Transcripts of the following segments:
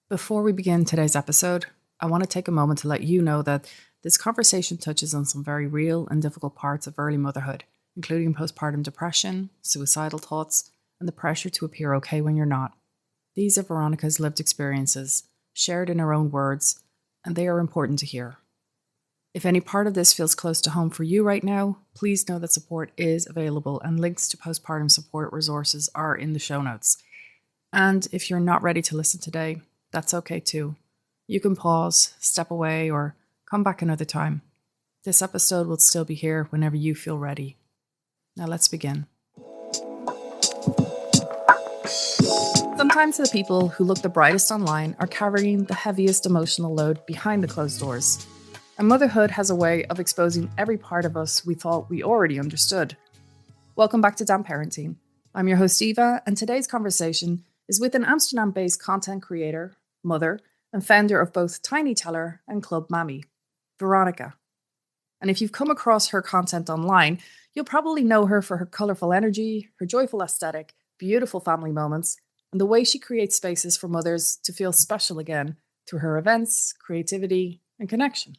Before we begin today's episode, I want to take a moment to let you know that this conversation touches on some very real and difficult parts of early motherhood, including postpartum depression, suicidal thoughts, and the pressure to appear okay when you're not. These are Veronica's lived experiences, shared in her own words, and they are important to hear. If any part of this feels close to home for you right now, please know that support is available and links to postpartum support resources are in the show notes. And if you're not ready to listen today, that's okay too. You can pause, step away, or come back another time. This episode will still be here whenever you feel ready. Now let's begin. Sometimes the people who look the brightest online are carrying the heaviest emotional load behind the closed doors. And motherhood has a way of exposing every part of us we thought we already understood. Welcome back to Damn Parenting. I'm your host Eva, and today's conversation is with an Amsterdam-based content creator, mother, and founder of both Tiny Teller and Club Mammy, Veronika. And if you've come across her content online, you'll probably know her for her colourful energy, her joyful aesthetic, beautiful family moments, and the way she creates spaces for mothers to feel special again through her events, creativity, and connection.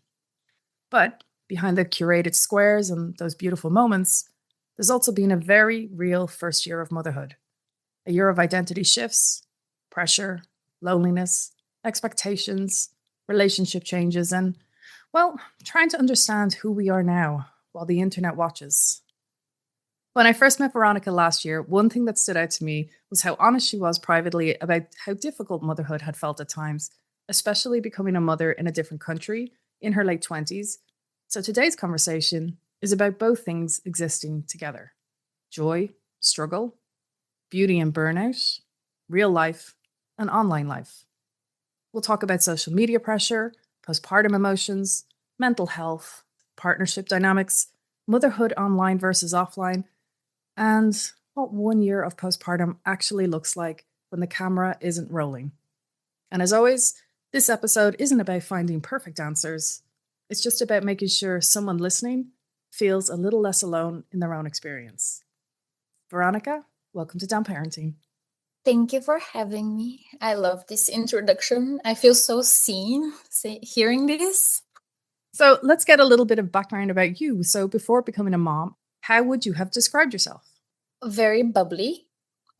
But behind the curated squares and those beautiful moments, there's also been a very real first year of motherhood. A year of identity shifts, pressure, loneliness, expectations, relationship changes, and, well, trying to understand who we are now while the internet watches. When I first met Veronika last year, one thing that stood out to me was how honest she was privately about how difficult motherhood had felt at times, especially becoming a mother in a different country in her late 20s. So today's conversation is about both things existing together: joy, struggle, beauty and burnout, real life, and online life. We'll talk about social media pressure, postpartum emotions, mental health, partnership dynamics, motherhood online versus offline, and what 1 year of postpartum actually looks like when the camera isn't rolling. And as always, this episode isn't about finding perfect answers. It's just about making sure someone listening feels a little less alone in their own experience. Veronika, welcome to Damn Parenting. Thank you for having me. I love this introduction. I feel so seen hearing this. So let's get a little bit of background about you. So before becoming a mom, how would you have described yourself? Very bubbly,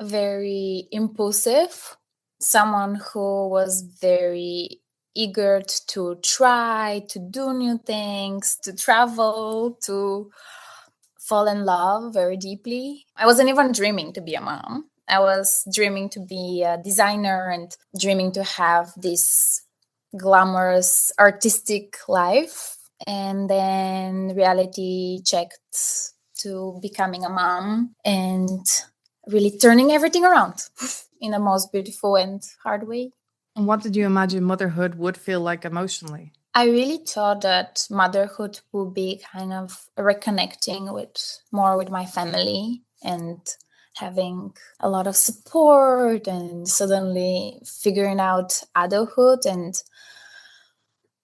very impulsive, someone who was very eager to try, to do new things, to travel, to fall in love very deeply. I wasn't even dreaming to be a mom. I was dreaming to be a designer and dreaming to have this glamorous artistic life. And then reality checked to becoming a mom and really turning everything around in the most beautiful and hard way. And what did you imagine motherhood would feel like emotionally? I really thought that motherhood would be kind of reconnecting more with my family and having a lot of support and suddenly figuring out adulthood and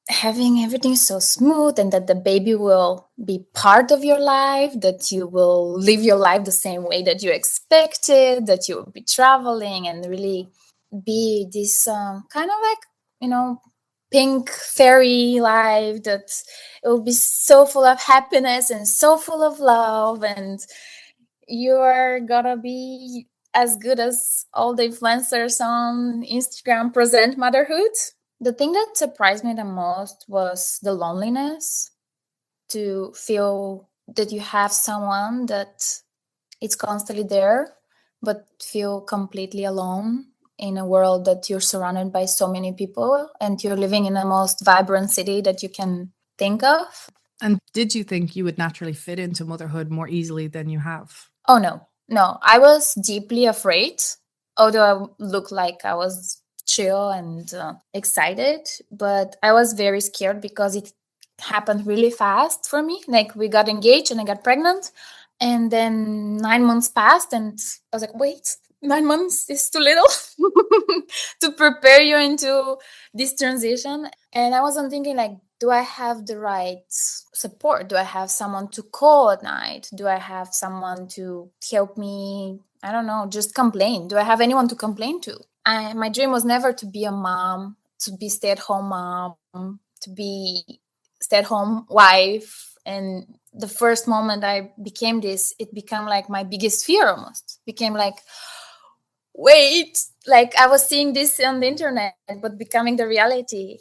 having everything so smooth, and that the baby will be part of your life, that you will live your life the same way that you expected, that you will be traveling and really be this kind of like, pink fairy life, that it will be so full of happiness and so full of love, and you are gonna be as good as all the influencers on Instagram present motherhood. The thing that surprised me the most was the loneliness, to feel that you have someone that is constantly there, but feel completely alone in a world that you're surrounded by so many people and you're living in the most vibrant city that you can think of. And did you think you would naturally fit into motherhood more easily than you have? Oh, no. I was deeply afraid, although I looked like I was chill and excited, but I was very scared because it happened really fast for me. Like, we got engaged and I got pregnant, and then 9 months passed and I was like, wait, 9 months is too little to prepare you into this transition. And I wasn't thinking like, do I have the right support? Do I have someone to call at night? Do I have someone to help me? I don't know, just complain. Do I have anyone to complain to? my dream was never to be a mom, to be stay-at-home mom, to be stay-at-home wife. And the first moment I became this, it became like my biggest fear almost. Became like, wait, like I was seeing this on the internet, but becoming the reality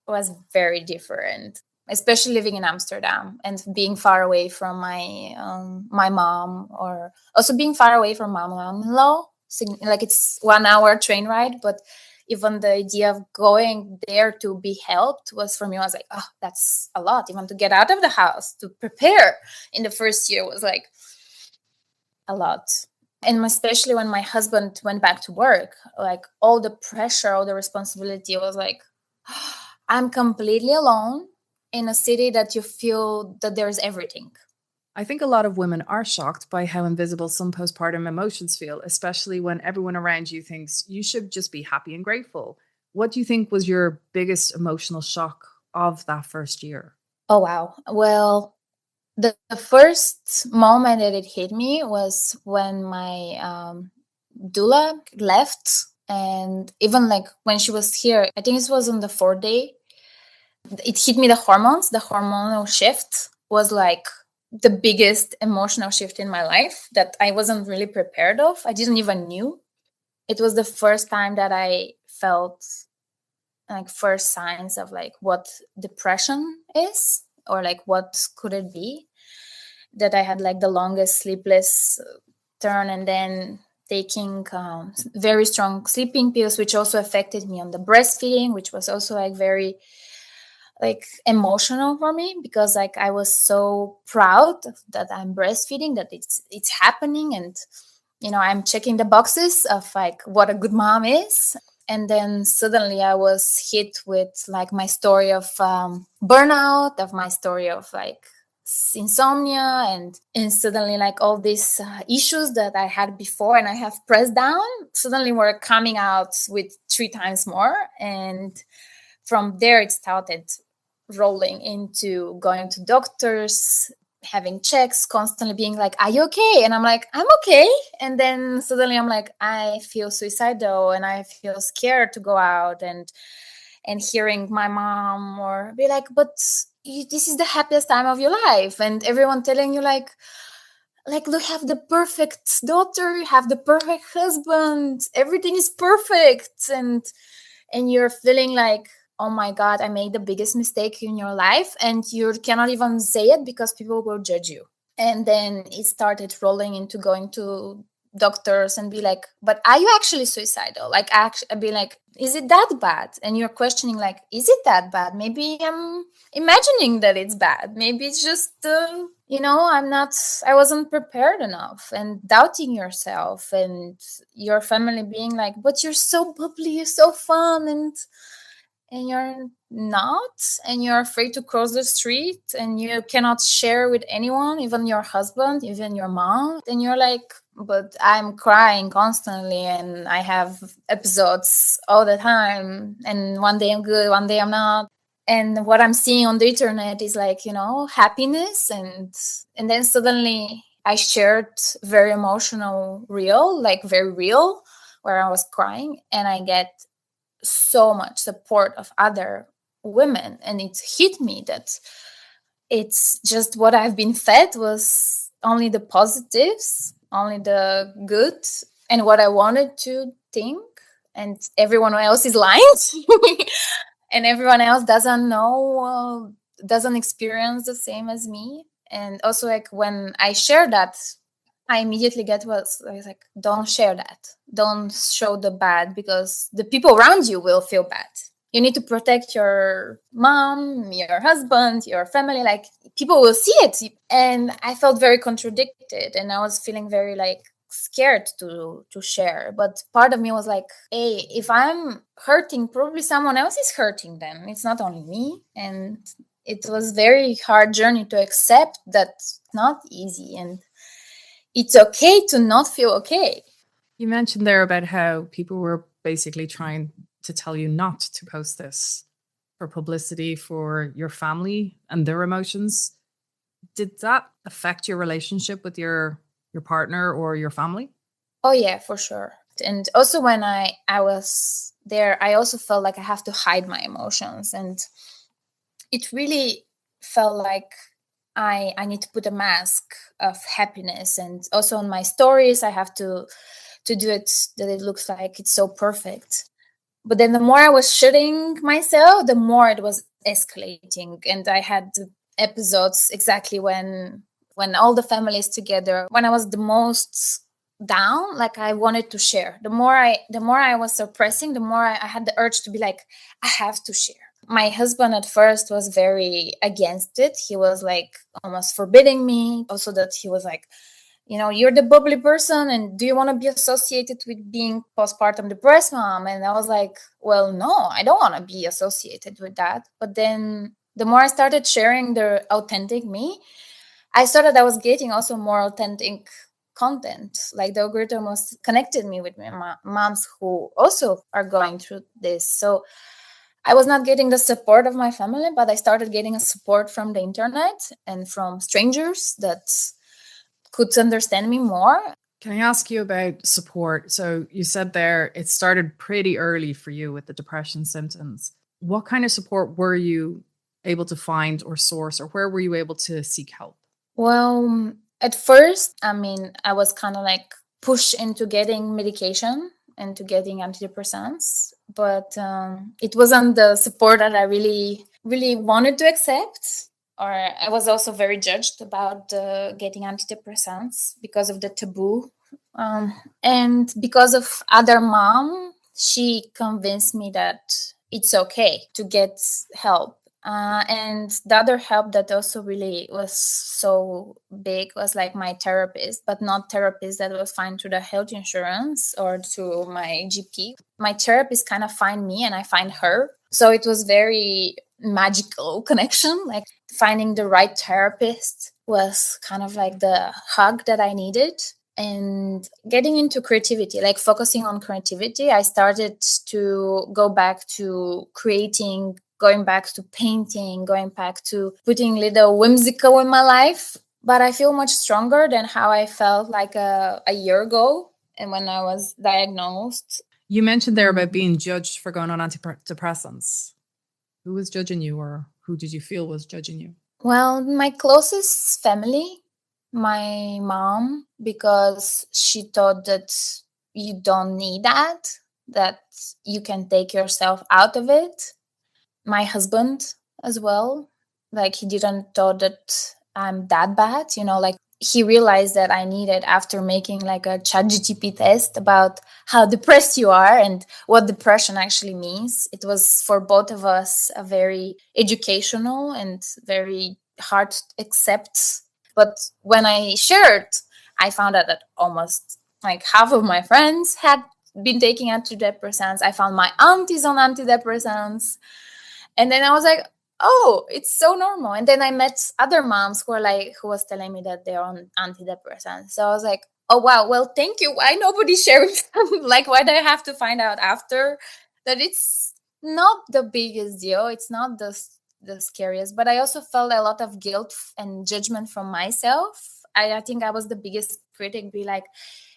was very different, especially living in Amsterdam and being far away from my mom, or also being far away from my mom-in-law. Like it's 1 hour train ride, but even the idea of going there to be helped was, for me, I was like, oh, that's a lot. Even to get out of the house, to prepare in the first year was like a lot. And especially when my husband went back to work, like all the pressure, all the responsibility was like, I'm completely alone in a city that you feel that there's everything. I think a lot of women are shocked by how invisible some postpartum emotions feel, especially when everyone around you thinks you should just be happy and grateful. What do you think was your biggest emotional shock of that first year? Oh, wow. Well, the first moment that it hit me was when my doula left. And even like when she was here, I think it was on the 4th day, it hit me, the hormones, the hormonal shift was like the biggest emotional shift in my life that I wasn't really prepared of. I didn't even knew. It was the first time that I felt like first signs of like what depression is, or like what could it be, that I had like the longest sleepless turn, and then taking very strong sleeping pills, which also affected me on the breastfeeding, which was also like very like emotional for me, because like I was so proud that I'm breastfeeding, that it's happening, and I'm checking the boxes of like what a good mom is. And then suddenly I was hit with like my story of burnout, of my story of like insomnia, and suddenly like all these issues that I had before and I have pressed down suddenly were coming out with 3 times more. And from there it started rolling into going to doctors, having checks, constantly being like, are you okay? And I'm like, I'm okay. And then suddenly I'm like, I feel suicidal and I feel scared to go out, and hearing my mom or be like, but this is the happiest time of your life, and everyone telling you like you have the perfect daughter, you have the perfect husband, everything is perfect, and you're feeling like, oh my God, I made the biggest mistake in your life, and you cannot even say it because people will judge you. And then it started rolling into going to doctors and be like, but are you actually suicidal? Like, actually, I'd be like, is it that bad? And you're questioning, like, is it that bad? Maybe I'm imagining that it's bad. Maybe it's just, I wasn't prepared enough, and doubting yourself, and your family being like, but you're so bubbly, you're so fun, and you're not, and you're afraid to cross the street, and you cannot share with anyone, even your husband, even your mom. And you're like, but I'm crying constantly, and I have episodes all the time, and one day I'm good, one day I'm not. And what I'm seeing on the internet is like, happiness, and then suddenly I shared very emotional reel, like very real, where I was crying, and I get so much support of other women, and it hit me that it's just what I've been fed was only the positives, only the good, and what I wanted to think, and everyone else is lying. And everyone else doesn't know, doesn't experience the same as me. And also, like, when I share that, I immediately get what's like, don't share that. Don't show the bad, because the people around you will feel bad. You need to protect your mom, your husband, your family. Like, people will see it. And I felt very contradicted, and I was feeling very like scared to share. But part of me was like, hey, if I'm hurting, probably someone else is hurting then. It's not only me. And it was very hard journey to accept that it's not easy, and it's okay to not feel okay. You mentioned there about how people were basically trying to tell you not to post this for publicity for your family and their emotions. Did that affect your relationship with your partner or your family? Oh yeah, for sure. And also when I was there, I also felt like I have to hide my emotions. And it really felt like I need to put a mask of happiness. And also on my stories, I have to do it that it looks like it's so perfect. But then the more I was shooting myself, the more it was escalating. And I had episodes exactly when all the family is together, when I was the most down, like I wanted to share. The more I was suppressing, the more I had the urge to be like, I have to share. My husband at first was very against it. He was like almost forbidding me. Also that he was like, you're the bubbly person, and do you want to be associated with being postpartum depressed mom? And I was like, well, no, I don't want to be associated with that. But then the more I started sharing the authentic me, I saw that I was getting also more authentic content. Like the algorithm was connected me with my moms who also are going through this. So I was not getting the support of my family, but I started getting a support from the internet and from strangers that could understand me more. Can I ask you about support? So you said there it started pretty early for you with the depression symptoms. What kind of support were you able to find or source, or where were you able to seek help? Well, at first, I was kind of like pushed into getting medication and to getting antidepressants, but it wasn't the support that I really, really wanted to accept. Or I was also very judged about getting antidepressants because of the taboo. And because of other mom, she convinced me that it's okay to get help. And the other help that also really was so big was like my therapist, but not therapist that was fine through the health insurance or to my GP. My therapist kind of find me and I find her. So it was very magical connection. Like finding the right therapist was kind of like the hug that I needed. And getting into creativity, like focusing on creativity, I started to go back to creating, going back to painting, going back to putting little whimsical in my life. But I feel much stronger than how I felt like a year ago and when I was diagnosed. You mentioned there about being judged for going on antidepressants. Who was judging you, or who did you feel was judging you? Well, my closest family, my mom, because she thought that you don't need that you can take yourself out of it. My husband as well, like he didn't thought that I'm that bad, like he realized that I needed, after making like a ChatGPT test about how depressed you are and what depression actually means. It was for both of us a very educational and very hard to accept. But when I shared, I found out that almost like half of my friends had been taking antidepressants. I found my aunties on antidepressants. And then I was like, oh, it's so normal. And then I met other moms who was telling me that they're on antidepressants. So I was like, oh, wow, well, thank you. Why nobody's sharing them? Like, why do I have to find out after that? It's not the biggest deal. It's not the scariest, but I also felt a lot of guilt and judgment from myself. I think I was the biggest critic, be like,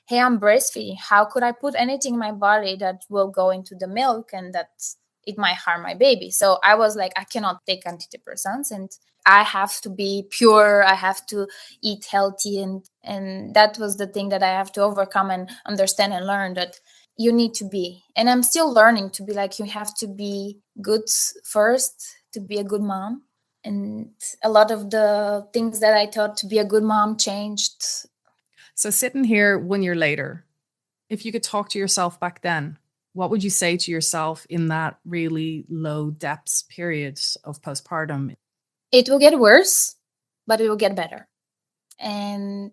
hey, I'm breastfeeding. How could I put anything in my body that will go into the milk and that it might harm my baby? So I was like, I cannot take antidepressants and I have to be pure. I have to eat healthy. And that was the thing that I have to overcome and understand and learn, that you need to be. And I'm still learning to be like, you have to be good first to be a good mom. And a lot of the things that I thought to be a good mom changed. So sitting here 1 year later, if you could talk to yourself back then, what would you say to yourself in that really low depths period of postpartum? It will get worse, but it will get better. And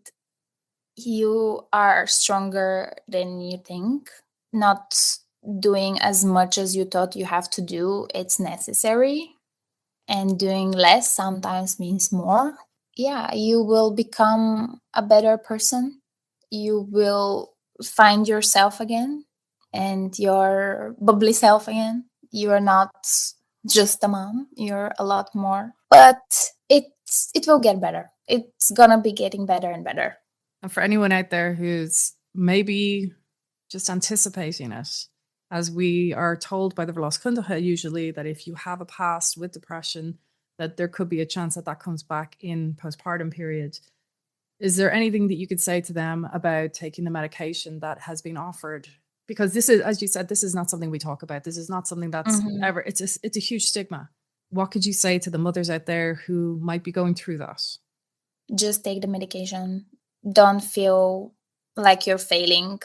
you are stronger than you think. Not doing as much as you thought you have to do, it's necessary. And doing less sometimes means more. Yeah, you will become a better person. You will find yourself again and your bubbly self again. You are not just a mom, you're a lot more. But it will get better. It's gonna be getting better and better. And for anyone out there who's maybe just anticipating it. As we are told by the verloskundige usually that if you have a past with depression, that there could be a chance that that comes back in postpartum period. Is there anything that you could say to them about taking the medication that has been offered? Because this is, as you said, this is not something we talk about. This is not something that's ever, it's a huge stigma. What could you say to the mothers out there who might be going through that? Just take the medication. Don't feel like you're failing.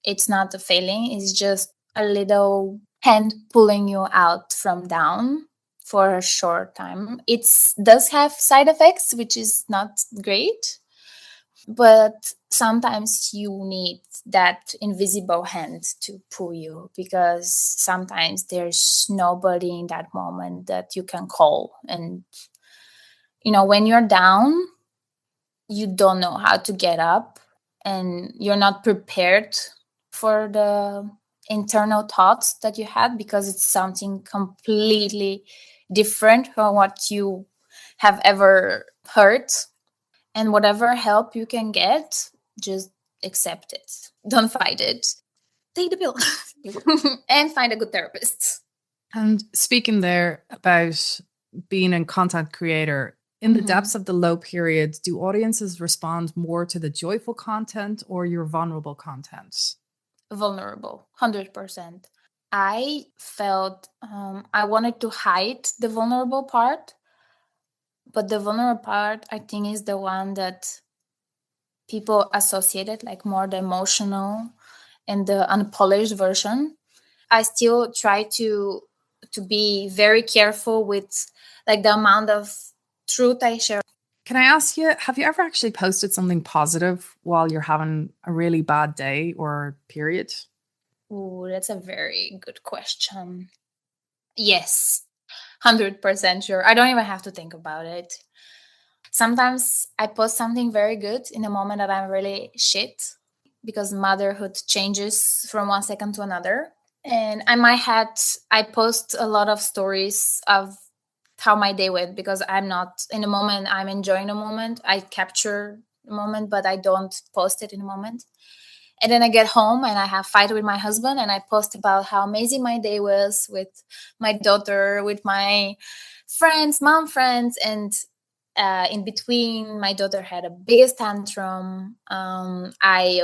It's not a failing. It's just a little hand pulling you out from down for a short time. It does have side effects, which is not great. But sometimes you need that invisible hand to pull you, because sometimes there's nobody in that moment that you can call. And, when you're down, you don't know how to get up, and you're not prepared for the internal thoughts that you had, because it's something completely different from what you have ever heard. And whatever help you can get, just accept it. Don't fight it. Take the pill and find a good therapist. And speaking there about being a content creator, in the depths of the low periods, do audiences respond more to the joyful content or your vulnerable content? Vulnerable, 100%. I felt I wanted to hide the vulnerable part. But the vulnerable part, I think, is the one that people associated, like more the emotional and the unpolished version. I still try to be very careful with like the amount of truth I share. Can I ask you, have you ever actually posted something positive while you're having a really bad day or period? Ooh, that's a very good question. Yes, 100% sure. I don't even have to think about it. Sometimes I post something very good in a moment that I'm really shit, because motherhood changes from one second to another. And I post a lot of stories of how my day went, because I'm not in the moment. I'm enjoying the moment. I capture the moment, but I don't post it in the moment. And then I get home and I have fight with my husband, and I post about how amazing my day was with my daughter, with my friends, mom friends. And in between, my daughter had a biggest tantrum. I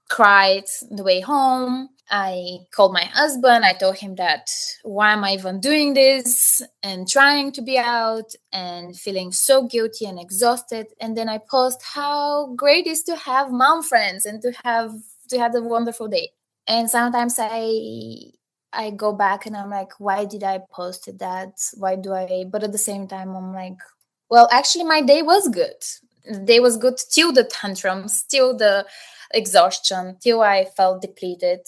cried the way home. I called my husband. I told him that why am I even doing this, and trying to be out and feeling so guilty and exhausted. And then I post how great it is to have mom friends and to have a wonderful day. And sometimes I go back and I'm like, why did I post that? But at the same time, I'm like, well, actually, my day was good. The day was good till the tantrums, till the exhaustion, till I felt depleted.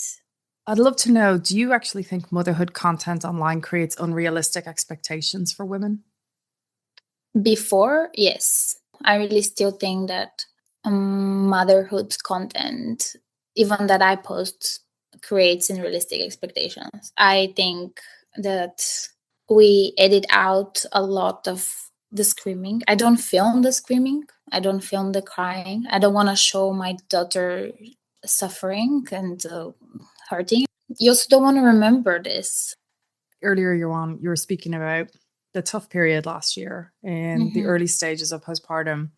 I'd love to know, do you actually think motherhood content online creates unrealistic expectations for women? Before, yes. I really still think that motherhood content, even that I post, creates unrealistic expectations. I think that we edit out a lot of the screaming. I don't film the screaming. I don't film the crying. I don't want to show my daughter suffering and hurting. You also don't want to remember this. Earlier, you were speaking about the tough period last year in the early stages of postpartum.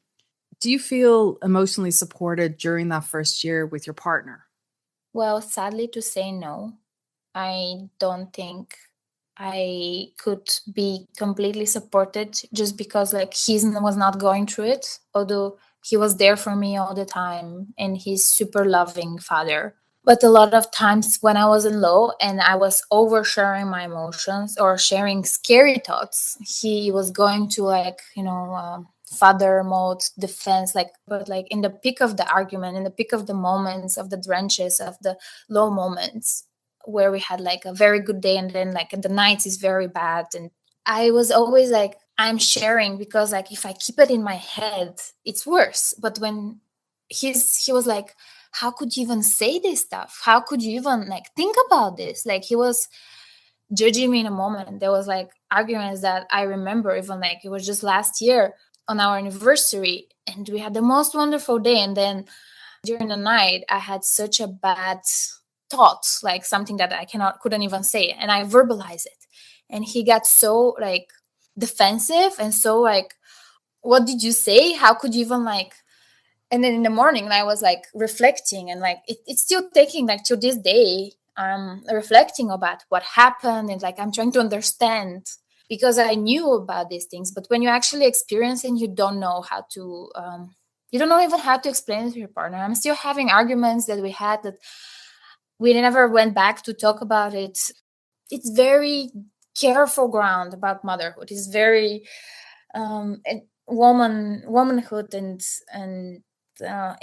Do you feel emotionally supported during that first year with your partner? Well, sadly to say, no. I don't think I could be completely supported, just because like he was not going through it, although he was there for me all the time and he's super loving father. But a lot of times when I was in low and I was oversharing my emotions or sharing scary thoughts, he was going to father mode, defense, but in the peak of the argument, in the peak of the moments, of the drenches, of the low moments, where we had like a very good day and then like the night is very bad. And I was always like, I'm sharing because like if I keep it in my head, it's worse. But when he was like, how could you even say this stuff? How could you even like think about this? Like he was judging me in a moment. There was like arguments that I remember, even like it was just last year on our anniversary, and we had the most wonderful day. And then during the night, I had such a bad thought, like something that I couldn't even say, and I verbalize it. And he got so like defensive and so like, what did you say? How could you even like? And then in the morning I was like reflecting, and like it's still taking like till this day, reflecting about what happened, and like I'm trying to understand, because I knew about these things, but when you actually experience it, you don't know how to you don't know even how to explain it to your partner. I'm still having arguments that we had that we never went back to talk about it. It's very careful ground about motherhood. It's very womanhood and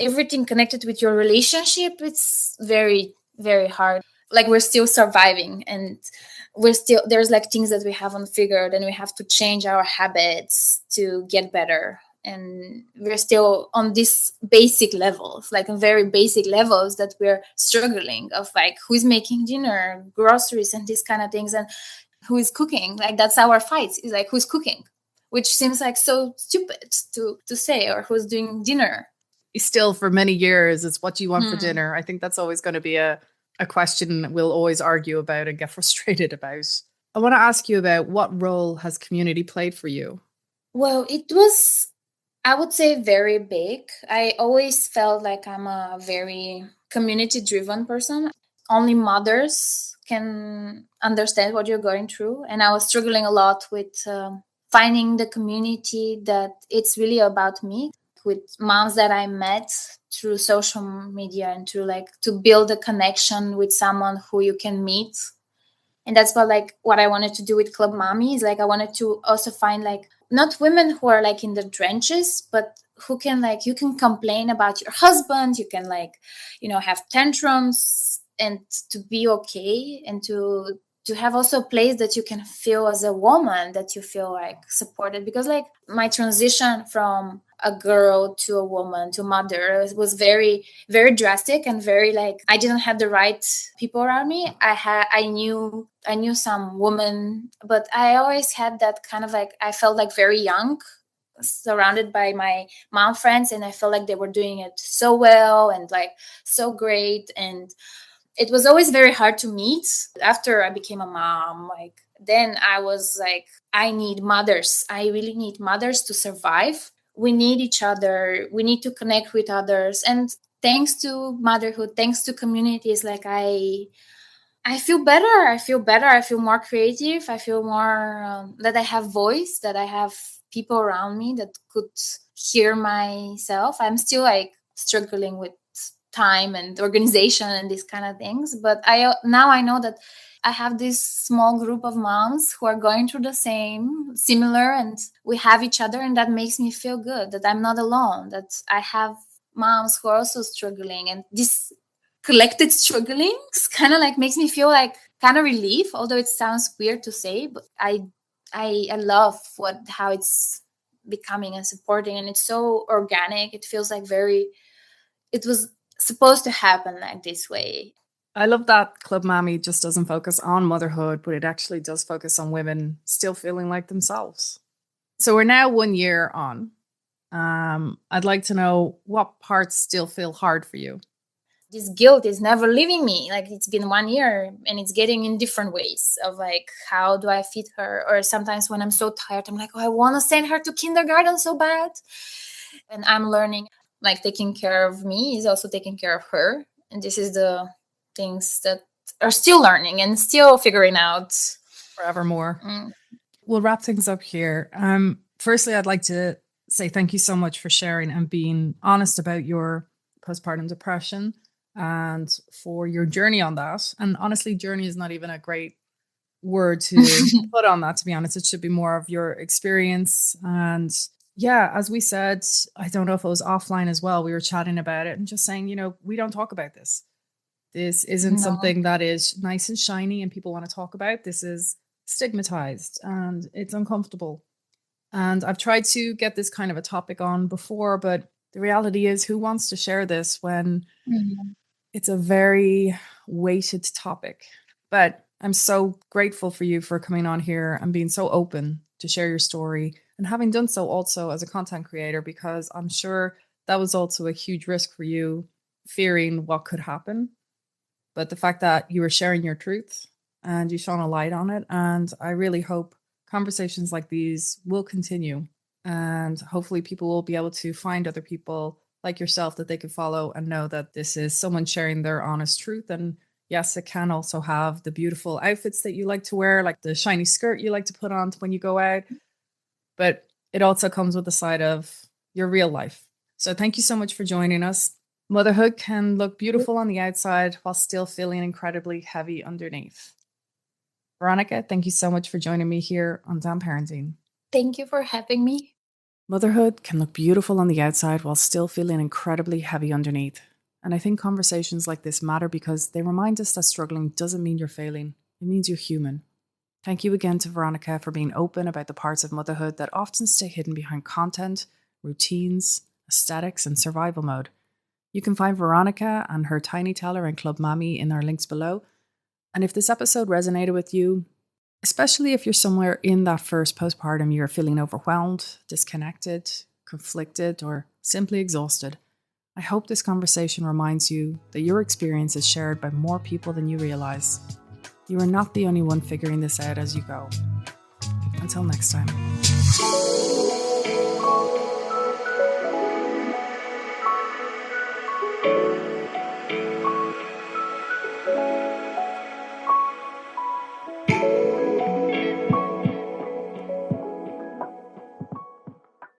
everything connected with your relationship. It's very, very hard. Like we're still surviving, and there's like things that we haven't figured, and we have to change our habits to get better. And we're still on these basic levels, like on very basic levels, that we're struggling of like who's making dinner, groceries, and these kind of things, and who is cooking. Like that's our fight, is like who's cooking, which seems like so stupid to say, or who's doing dinner. Still, for many years, it's what you want for dinner. I think that's always going to be a question we'll always argue about and get frustrated about. I want to ask you about, what role has community played for you? Well, it was, I would say, very big. I always felt like I'm a very community-driven person. Only mothers can understand what you're going through. And I was struggling a lot with finding the community that it's really about me, with moms that I met through social media, and through like to build a connection with someone who you can meet. And that's what I wanted to do with Club Mommy, is like I wanted to also find like not women who are like in the trenches, but who can like, you can complain about your husband, you can like, have tantrums, and to be okay, and to have also a place that you can feel as a woman, that you feel like supported. Because like my transition from a girl to a woman to mother was very, very drastic, and very like I didn't have the right people around me. I knew some women, but I always had that kind of like, I felt like very young, surrounded by my mom friends, and I felt like they were doing it so well and like so great. And it was always very hard to meet. After I became a mom, like then I was like, I need mothers. I really need mothers to survive. We need each other. We need to connect with others. And thanks to motherhood, thanks to communities, like I feel better. I feel better. I feel more creative. I feel more that I have voice, that I have people around me that could hear myself. I'm still like struggling with time and organization and these kind of things, but now I know that I have this small group of moms who are going through the similar, and we have each other, and that makes me feel good, that I'm not alone, that I have moms who are also struggling, and this collected struggling kind of like makes me feel like kind of relief, although it sounds weird to say. But I love how it's becoming and supporting, and it's so organic. It feels like it was supposed to happen like this way. I love that Club Mommy just doesn't focus on motherhood, but it actually does focus on women still feeling like themselves. So we're now 1 year on. I'd like to know, what parts still feel hard for you? This guilt is never leaving me. Like it's been 1 year, and it's getting in different ways of like, how do I feed her? Or sometimes when I'm so tired, I'm like, oh, I want to send her to kindergarten so bad. And I'm learning, like taking care of me is also taking care of her. And this is the things that are still learning and still figuring out. Forevermore. We'll wrap things up here. Firstly, I'd like to say thank you so much for sharing and being honest about your postpartum depression and for your journey on that. And honestly, journey is not even a great word to put on that, to be honest. It should be more of your experience. And yeah, as we said, I don't know if it was offline as well, we were chatting about it and just saying, we don't talk about this. This isn't something that is nice and shiny and people want to talk about. This is stigmatized and it's uncomfortable. And I've tried to get this kind of a topic on before, but the reality is, who wants to share this when it's a very weighted topic? But I'm so grateful for you for coming on here and being so open to share your story, and having done so also as a content creator, because I'm sure that was also a huge risk for you, fearing what could happen. but the fact that you were sharing your truth and you shone a light on it. And I really hope conversations like these will continue. And hopefully people will be able to find other people like yourself that they can follow and know that this is someone sharing their honest truth. And yes, it can also have the beautiful outfits that you like to wear, like the shiny skirt you like to put on when you go out. But it also comes with the side of your real life. So thank you so much for joining us. Motherhood can look beautiful on the outside while still feeling incredibly heavy underneath. Veronika, thank you so much for joining me here on Damn Parenting. Thank you for having me. Motherhood can look beautiful on the outside while still feeling incredibly heavy underneath. And I think conversations like this matter because they remind us that struggling doesn't mean you're failing. It means you're human. Thank you again to Veronika for being open about the parts of motherhood that often stay hidden behind content, routines, aesthetics, and survival mode. You can find Veronika and her Tiny Teller and Club Mami in our links below. And if this episode resonated with you, especially if you're somewhere in that first postpartum, you're feeling overwhelmed, disconnected, conflicted, or simply exhausted, I hope this conversation reminds you that your experience is shared by more people than you realize. You are not the only one figuring this out as you go. Until next time.